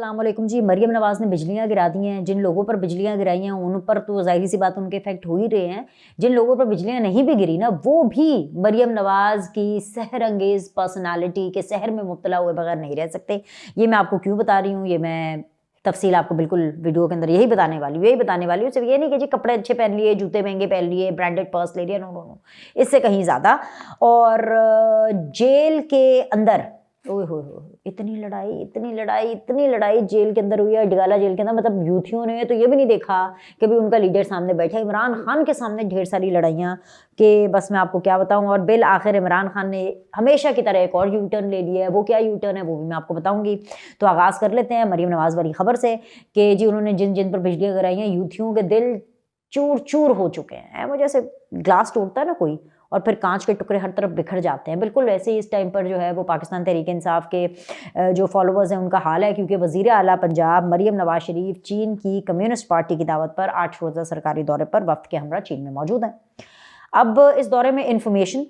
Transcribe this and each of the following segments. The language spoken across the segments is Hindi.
अस्सलाम वालेकुम जी। मरियम नवाज़ ने बिजलियां गिरा दी हैं। जिन लोगों पर बिजलियां गिराई हैं उन पर तो ज़ाहिर सी बात उनके इफेक्ट हो ही रहे हैं। जिन लोगों पर बिजलियां नहीं भी गिरी ना, वो भी मरियम नवाज़ की सहर अंगेज़ पर्सनालिटी के सहर में मुब्तला हुए बगैर नहीं रह सकते। ये मैं आपको क्यों बता रही हूँ, ये मैं तफसील आपको बिल्कुल वीडियो के अंदर यही बताने वाली हूँ। सिर्फ ये नहीं कि जी कपड़े अच्छे पहन लिए, जूते महंगे पहन लिए, ब्रांडेड पर्स ले लिया, नो नो नो, इससे कहीं ज़्यादा। और जेल के अंदर ओए हो इतनी लड़ाई जेल के अंदर हुई है, अडगाला जेल के अंदर। मतलब यूथियों ने तो ये भी नहीं देखा कि भी उनका लीडर सामने बैठा। इमरान खान के सामने ढेर सारी लड़ाइयाँ कि बस मैं आपको क्या बताऊं। और बिल आखिर इमरान खान ने हमेशा की तरह एक और यू टर्न ले लिया है। वो क्या यू टर्न है वो भी मैं आपको बताऊंगी। तो आगाज़ कर लेते हैं मरियम नवाज़ वाली खबर से कि जी उन्होंने जिन जिन पर बिजलियाँ गिराई हैं, यूथियों के दिल चूर चूर हो चुके हैं। वो जैसे ग्लास तोड़ता है ना कोई, और फिर कांच के टुकड़े हर तरफ बिखर जाते हैं, बिल्कुल वैसे ही इस टाइम पर जो है वो पाकिस्तान तहरीक इंसाफ के जो फॉलोअर्स हैं उनका हाल है। क्योंकि वज़ीर आला पंजाब मरियम नवाज शरीफ चीन की कम्युनिस्ट पार्टी की दावत पर 8 रोज़ा सरकारी दौरे पर वफ्द के हमरा चीन में मौजूद हैं। अब इस दौरे में इंफॉर्मेशन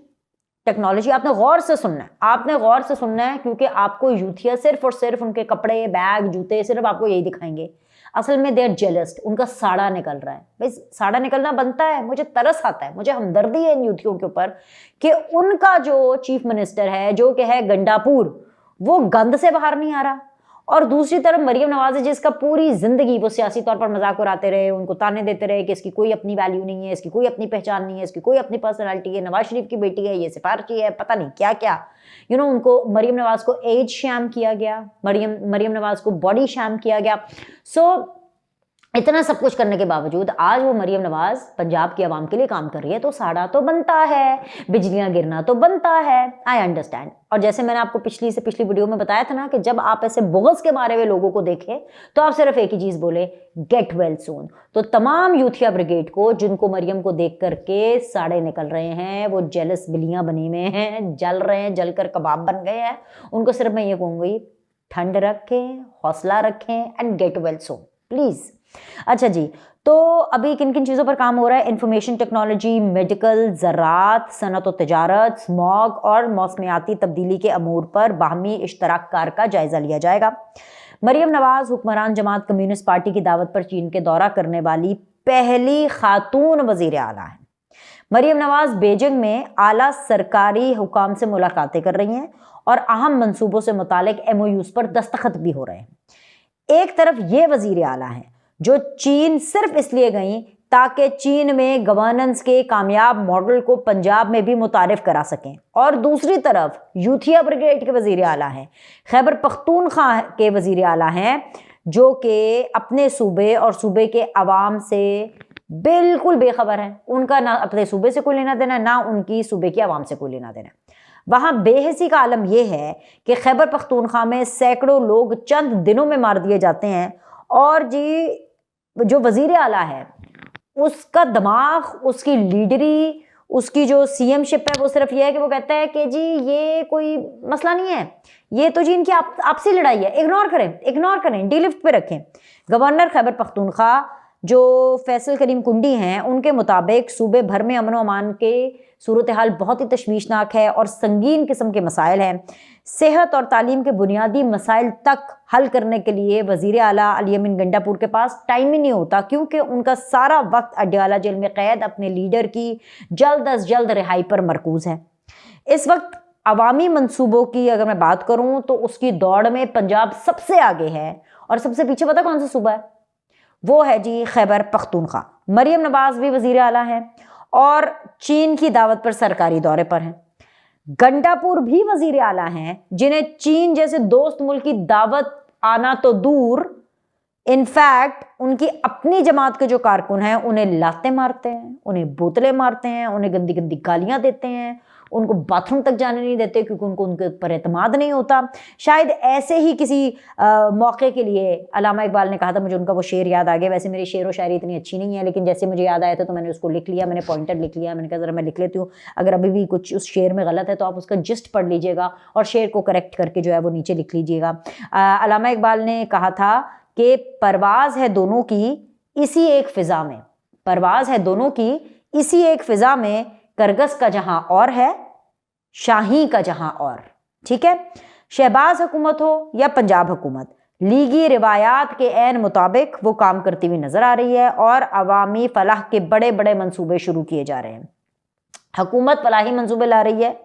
टेक्नोलॉजी आपने गौर से सुनना है, क्योंकि आपको यूथिया सिर्फ और सिर्फ उनके कपड़े, बैग, जूते सिर्फ आपको यही दिखाएंगे। असल में देर जेलस्ट, उनका साड़ा निकल रहा है। भाई साड़ा निकलना बनता है, मुझे तरस आता है, मुझे हमदर्दी है इन यूथियों के ऊपर कि उनका जो चीफ मिनिस्टर है, जो कि है गंडापुर, वो गंद से बाहर नहीं आ रहा। और दूसरी तरफ मरियम नवाज जिसका पूरी जिंदगी वो सियासी तौर पर मजाक उड़ाते रहे, उनको ताने देते रहे कि इसकी कोई अपनी वैल्यू नहीं है, इसकी कोई अपनी पहचान नहीं है, इसकी कोई अपनी पर्सनैलिटी है, नवाज शरीफ की बेटी है, ये सिफारशी है, पता नहीं क्या क्या। उनको मरियम नवाज को एज शैम किया गया, मरियम नवाज को बॉडी शैम किया गया। इतना सब कुछ करने के बावजूद आज वो मरियम नवाज पंजाब की आवाम के लिए काम कर रही है। तो साड़ा तो बनता है, बिजलियां गिरना तो बनता है, आई अंडरस्टैंड। और जैसे मैंने आपको पिछली वीडियो में बताया था ना कि जब आप ऐसे बुग़्ज़ के मारे हुए लोगों को देखें तो आप सिर्फ एक ही चीज बोले, गेट वेल सून। तो तमाम यूथिया ब्रिगेड को, जिनको मरियम को देख करके साड़े निकल रहे हैं, वो जेलस बिलियां बनी हुए हैं, जल रहे हैं, जलकर कबाब बन गए हैं, उनको सिर्फ मैं ये कहूंगी ठंड रखें, हौसला रखें and get well soon please. अच्छा जी, तो अभी किन किन चीज़ों पर काम हो रहा है? इंफॉर्मेशन टेक्नोलॉजी, मेडिकल, ज़राअत, सनत और तिजारत, स्मॉग और मौसमियाती तब्दीली के अमूर पर बाहमी इश्तराक कार का जायजा लिया जाएगा। मरियम नवाज हुक्मरान जमात कम्युनिस्ट पार्टी की दावत पर चीन के दौरा करने वाली पहली खातून वज़ीर आला है। मरियम नवाज बीजिंग में आला सरकारी हुकाम से मुलाकातें कर रही हैं और अहम मंसूबों से मुतालिक MOUs पर दस्तखत भी हो रहे हैं। एक तरफ ये वज़ीर आला हैं जो चीन सिर्फ इसलिए गई ताकि चीन में गवर्नेंस के कामयाब मॉडल को पंजाब में भी मुतारिफ करा सकें, और दूसरी तरफ यूथिया ब्रिगेड के वज़ीर आला हैं, खैबर पख्तूनख्वा के वज़ीर आला हैं, जो कि अपने सूबे और सूबे के अवाम से बिल्कुल बेखबर हैं। उनका ना अपने सूबे से कोई लेना देना, ना उनकी सूबे की आवाम से कोई लेना देना। वहाँ बेहसी का आलम यह है कि खैबर पख्तूनख्वा में सैकड़ों लोग चंद दिनों में मार दिए जाते हैं, और जी जो वज़ीर आला है उसका दिमाग, उसकी लीडरी, उसकी जो CMशिप है, वो सिर्फ ये है कि वो कहता है कि जी ये कोई मसला नहीं है, ये तो जी इनकी आपसी लड़ाई है, इग्नोर करें, डीलिफ्ट पे रखें। गवर्नर खैबर पख्तूनख्वा जो फैसल करीम कुंडी हैं, उनके मुताबिक सूबे भर में अमन व अमान के सूरत हाल बहुत ही तशवीशनाक है और संगीन किस्म के मसाइल हैं। सेहत और तालीम के बुनियादी मसाइल तक हल करने के लिए वज़ीर आला अली अमीन गंडापुर के पास टाइम ही नहीं होता, क्योंकि उनका सारा वक्त अडयाला जेल में कैद अपने लीडर की जल्द अज जल्द रिहाई पर मरकूज है। इस वक्त अवामी मंसूबों की अगर मैं बात करूं तो उसकी दौड़ में पंजाब सबसे आगे है, और सबसे पीछे पता कौन सा सूबा है? वो है जी खैबर पख्तूनख्वा। मरियम नवाज भी वज़ीर आला हैं और चीन की दावत पर सरकारी दौरे पर हैं। गंडापुर भी वज़ीर आला हैं, जिन्हें चीन जैसे दोस्त मुल्क की दावत आना तो दूर, इनफैक्ट उनकी अपनी जमात के जो कारकुन हैं उन्हें लाते मारते हैं, उन्हें बोतलें मारते हैं, उन्हें गंदी गंदी गालियां देते हैं, उनको बाथरूम तक जाने नहीं देते, क्योंकि उनको उनके ऊपर एतमाद नहीं होता। शायद ऐसे ही किसी मौके के लिए अल्लामा इकबाल ने कहा था, मुझे उनका वो शेर याद आ गया। वैसे मेरी शेर व शायरी इतनी अच्छी नहीं है, लेकिन जैसे मुझे याद आया था तो मैंने उसको लिख लिया, मैंने पॉइंटर लिख लिया, मैंने कहा ज़रा मैं लिख लेती हूँ, अगर अभी भी कुछ उस शेर में गलत है तो आप उसका जिस्ट पढ़ लीजिएगा और शेर को करेक्ट करके जो है वो नीचे लिख लीजिएगा। अल्लामा इकबाल ने कहा था कि परवाज़ है दोनों की इसी एक फ़िज़ा में, परवाज़ है दोनों की इसी एक फ़िज़ा में, करगस का जहां और है, शाही का जहां और। ठीक है, शहबाज हुकूमत हो या पंजाब हुकूमत, लीगी रिवायात के ऐन मुताबिक वो काम करती हुई नजर आ रही है और अवामी फलाह के बड़े बड़े मंसूबे शुरू किए जा रहे हैं। हुकूमत फलाही मंसूबे ला रही है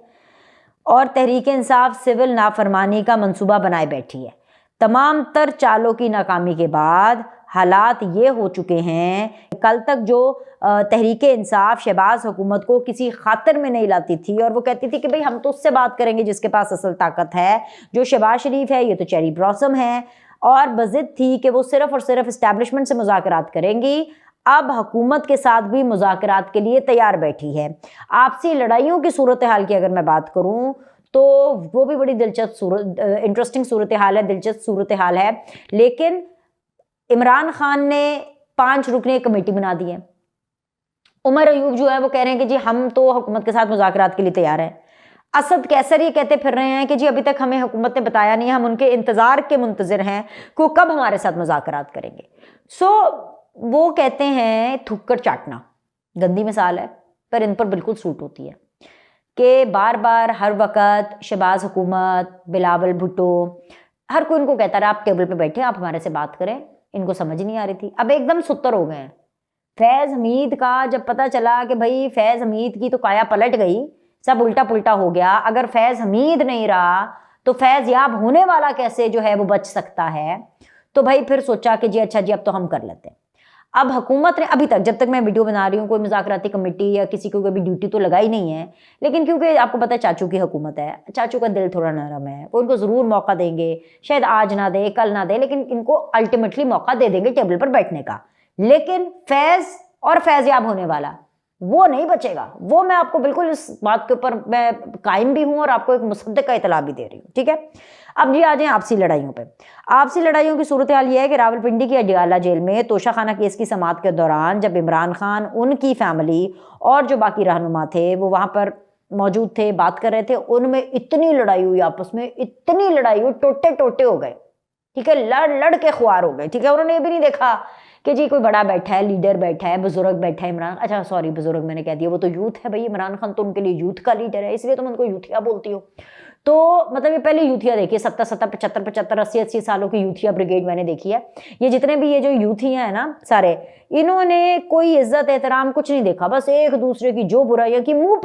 और तहरीक इंसाफ सिविल नाफरमानी का मंसूबा बनाए बैठी है। तमाम तर चालों की नाकामी के बाद हालात ये हो चुके हैं। कल तक जो तहरीक इंसाफ शहबाज हुकूमत को किसी खातिर में नहीं लाती थी और वो कहती थी कि भाई हम तो उससे बात करेंगे जिसके पास असल ताकत है, जो शहबाज शरीफ है ये तो चेरी ब्लॉसम है, और बज़िद थी कि वो सिर्फ और सिर्फ इस्टेब्लिशमेंट से मुज़ाकरात करेंगी। अब हुकूमत के साथ भी मुज़ाकरात के लिए तैयार बैठी है। आपसी लड़ाइयों की सूरत हाल की अगर मैं बात करूं तो वो भी बड़ी दिलचस्प इंटरेस्टिंग सूरत हाल है, दिलचस्प सूरत हाल है। लेकिन इमरान खान ने 5 रुकनी कमेटी बना दी है। उमर अयूब जो है वो कह रहे हैं कि जी हम तो हुकूमत के साथ मुज़ाकरात के लिए तैयार हैं। असद कैसर ये कहते फिर रहे हैं कि जी अभी तक हमें हुकूमत ने बताया नहीं है, हम उनके इंतज़ार के मुंतज़िर हैं कि वो कब हमारे साथ मुज़ाकरात करेंगे। वो कहते हैं थूक कर चाटना, गंदी मिसाल है पर इन पर बिल्कुल सूट होती है कि बार बार हर वक्त शहबाज हुकूमत, बिलावल भुट्टो, हर कोई इनको कहता रहा आप टेबल पे बैठे, आप हमारे से बात करें। इनको समझ नहीं आ रही थी, अब एकदम सुत्तर हो गए हैं। फैज़ हमीद का जब पता चला कि भाई फैज़ हमीद की तो काया पलट गई, सब उल्टा पुल्टा हो गया। अगर फैज़ हमीद नहीं रहा तो फैज़ याब होने वाला कैसे जो है वो बच सकता है। तो भाई फिर सोचा कि जी अच्छा जी अब तो हम कर लेते हैं। अब हुकूमत ने अभी तक, जब तक मैं वीडियो बना रही हूँ, कोई मुज़ाकराती कमेटी या किसी को कभी ड्यूटी तो लगाई नहीं है। लेकिन क्योंकि आपको पता है चाचू की हुकूमत है, चाचू का दिल थोड़ा नरम है, वो इनको ज़रूर मौका देंगे। शायद आज ना दे, कल ना दे, लेकिन इनको अल्टीमेटली मौका दे देंगे टेबल पर बैठने का। लेकिन फैज़ और फैज़याब होने वाला वो नहीं बचेगा। वो मैं आपको बिल्कुल इस बात के ऊपर मैं कायम भी हूँ और आपको एक मुसद्दक़ का इतला भी दे रही हूँ, ठीक है। अब जी आ जाए आपसी लड़ाइयों पे। आपसी लड़ाइयों की सूरत हाल ये है कि रावलपिंडी की अडियाला जेल में तोशाखाना केस की समाअत के दौरान जब इमरान खान, उनकी फैमिली और जो बाकी रहनुमा थे वो वहाँ पर मौजूद थे, बात कर रहे थे, उनमें इतनी लड़ाई हुई, आपस में इतनी लड़ाई हुई, टोटे टोटे हो गए, ठीक है, लड़ लड़ के खुआर हो गए, ठीक है। उन्होंने ये भी नहीं देखा कि जी कोई बड़ा बैठा है, लीडर बैठा है, बुजुर्ग बैठा है। इमरान, अच्छा सॉरी बुजुर्ग मैंने कह दिया, वो तो यूथ है भाई। इमरान खान तो उनके लिए यूथ का लीडर है, इसलिए तुम उनको यूथिया बोलती हो। तो मतलब ये पहले यूथिया देखिए, 70 75 75 80 सालों की यूथिया ब्रिगेड मैंने देखी है। ये जितने भी ये जो यूथिया है ना सारे, इन्होंने कोई इज्जत एहतराम कुछ नहीं देखा, बस एक दूसरे की जो बुराइयां की मुंह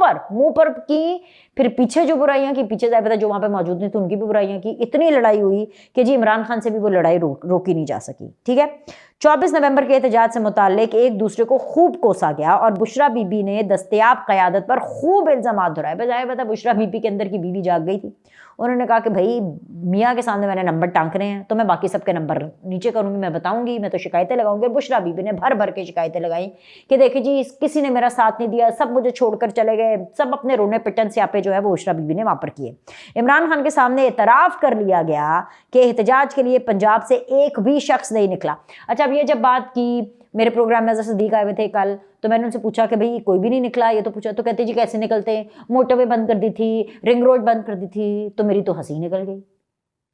पर की, फिर पीछे जो बुराइयां की, पीछे जाए पता जो वहां पे मौजूद नहीं थे उनकी भी बुराइयां की। इतनी लड़ाई हुई कि जी इमरान खान से भी वो लड़ाई रोकी नहीं जा सकी, ठीक है। 24 नवंबर के एहतजाज से मुताल्लिक एक दूसरे को खूब कोसा गया और बुशरा बीबी ने दस्तयाब क़यादत पर खूब इल्ज़ाम दोहराए। बजाय बता बुशरा बीबी के अंदर की बीवी जाग गई थी। उन्होंने कहा कि भाई मियाँ के सामने मैंने नंबर टांकने हैं तो मैं बाकी सबके नंबर नीचे करूँगी, मैं बताऊँगी, मैं तो शिकायतें लगाऊंगी। और बुशरा बीबी ने भर भर के शिकायतें लगाई कि देखिए जी किसी ने मेरा साथ नहीं दिया, सब मुझे छोड़कर चले गए, सब अपने रोने पिटन स्यापे जो है वो बुशरा बीबी ने वहाँ पर किए। इमरान खान के सामने एतराफ़ कर लिया गया कि एहतजाज के लिए पंजाब से एक भी शख्स नहीं निकला। अच्छा अब ये जब बात की, मेरे प्रोग्राम में सदीक आए हुए थे कल, तो मैंने उनसे पूछा कि भाई कोई भी नहीं निकला, ये तो पूछा, तो कहते जी कैसे निकलते, मोटरवे बंद कर दी थी, रिंग रोड बंद कर दी थी, तो मेरी तो हंसी निकल गई।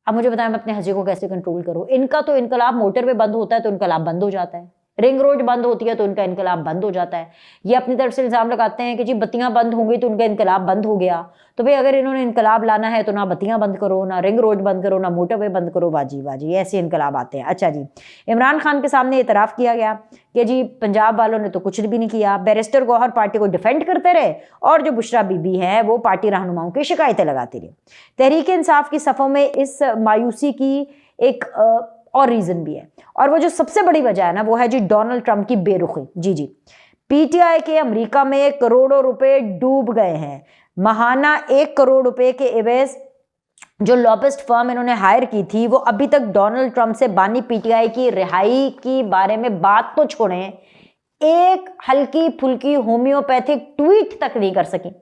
अब मुझे बताएं मैं अपने हंसी को कैसे कंट्रोल करूं। इनका तो इनकलाब, मोटरवे बंद होता है तो इनकलाब बंद हो जाता है, रिंग रोड बंद होती है तो इनका इनकलाब बंद हो जाता है। ये अपनी तरफ से इल्ज़ाम लगाते हैं कि जी बत्तियां बंद होंगी तो उनका इनकलाब बंद हो गया। तो भाई अगर इन्होंने इनकलाब लाना है तो ना बत्तियां बंद करो, ना रिंग रोड बंद करो, ना मोटरवे बंद करो, बाजी ऐसे इनकलाब आते हैं। अच्छा जी, इमरान खान के सामने इतराफ़ किया गया कि जी पंजाब वालों ने तो कुछ भी नहीं किया। बैरिस्टर गौहर पार्टी को डिफेंड करते रहे और जो बुशरा बीबी है वो पार्टी रहनुमाओं की शिकायतें लगाती रही। तहरीक इंसाफ की सफ़ों में इस मायूसी की एक और रीज़न भी है, और वो जो सबसे बड़ी वजह है ना वो है जी डोनाल्ड ट्रंप की बेरुखी। जी पीटीआई के अमेरिका में करोड़ों रुपए डूब गए हैं। महाना 1 करोड़ रुपए के एवज जो लॉबिस्ट फर्म इन्होंने हायर की थी वो अभी तक डोनाल्ड ट्रंप से बानी पीटीआई की रिहाई की बारे में बात तो छोड़ें, एक हल्की फुल्की होम्योपैथिक ट्वीट तक नहीं कर सकी।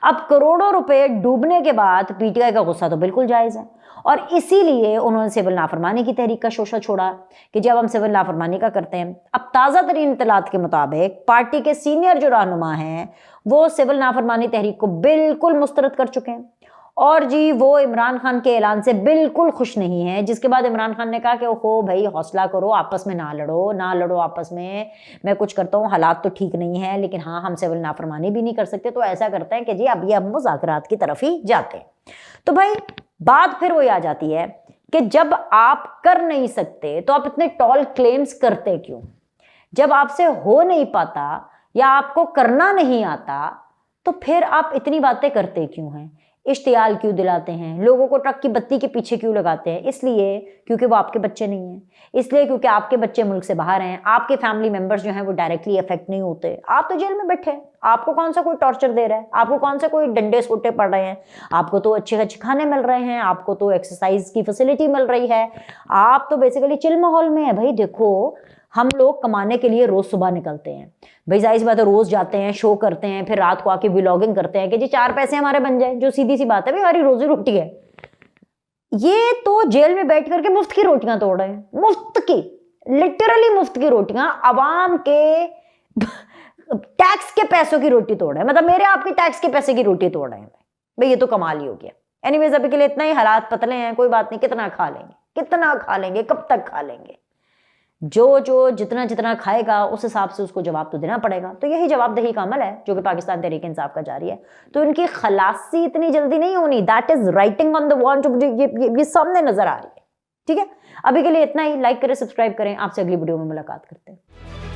अब करोड़ों रुपए डूबने के बाद पीटीआई का गुस्सा तो बिल्कुल जायज़ है और इसीलिए उन्होंने सिविल नाफरमानी की तहरीक का शोशा छोड़ा कि जब हम सिविल नाफरमानी का करते हैं। अब ताज़ा तरीन इत्तलात के मुताबिक पार्टी के सीनियर जो रहनुमा हैं वो सिविल नाफरमानी तहरीक को बिल्कुल मुस्तरद कर चुके हैं और जी वो इमरान खान के ऐलान से बिल्कुल खुश नहीं है। जिसके बाद इमरान खान ने कहा कि ओहो भाई हौसला करो, आपस में ना लड़ो आपस में, मैं कुछ करता हूँ, हालात तो ठीक नहीं है लेकिन हाँ हम सिविल नाफरमानी भी नहीं कर सकते, तो ऐसा करते हैं कि जी अभी हम मुज़ाकरात की तरफ ही जाते हैं। तो भाई बात फिर वही आ जाती है कि जब आप कर नहीं सकते तो आप इतने टॉल क्लेम्स करते क्यों? जब आपसे हो नहीं पाता या आपको करना नहीं आता तो फिर आप इतनी बातें करते क्यों हैं? इश्तियाल क्यों दिलाते हैं? लोगों को ट्रक की बत्ती के पीछे क्यों लगाते हैं? इसलिए क्योंकि वो आपके बच्चे नहीं हैं, इसलिए क्योंकि आपके बच्चे मुल्क से बाहर हैं, आपके फैमिली मेंबर्स जो हैं वो डायरेक्टली अफेक्ट नहीं होते। आप तो जेल में बैठे हैं, आपको कौन सा कोई टॉर्चर दे रहा है? आपको कौन सा कोई डंडे सोटे पड़ रहे हैं? आपको तो अच्छे अच्छे खाने मिल रहे हैं, आपको तो एक्सरसाइज की फैसिलिटी मिल रही है, आप तो बेसिकली चिल माहौल में है। भाई देखो, हम लोग कमाने के लिए रोज सुबह निकलते हैं भाई, जाहिर सी बात है, रोज जाते हैं, शो करते हैं, फिर रात को आके व्लॉगिंग करते हैं कि जी 4 पैसे हमारे बन जाए, जो सीधी सी बात है भाई, हमारी रोजी रोटी है। ये तो जेल में बैठ करके मुफ्त की रोटियां तोड़ रहे हैं, मुफ्त की, लिटरली मुफ्त की रोटियां, आवाम के टैक्स के पैसों की रोटी तोड़ रहे हैं, मतलब मेरे आपके टैक्स के पैसे की रोटी तोड़ रहे हैं भाई। ये तो कमाल ही हो गया। एनीवेज, अभी के लिए इतना ही। हालात पतले हैं, कोई बात नहीं, कितना खा लेंगे, कितना खा लेंगे, कब तक खा लेंगे? जो जितना जितना खाएगा उस हिसाब से उसको जवाब तो देना पड़ेगा। तो यही जवाबदेही का अमल है जो कि पाकिस्तान तहरीक इंसाफ का जारी है। तो इनकी खलासी इतनी जल्दी नहीं होनी, that is writing on the wall, जो ये सामने नजर आ रही है। ठीक है, अभी के लिए इतना ही। लाइक करें, सब्सक्राइब करें। आपसे अगली वीडियो में मुलाकात करते हैं।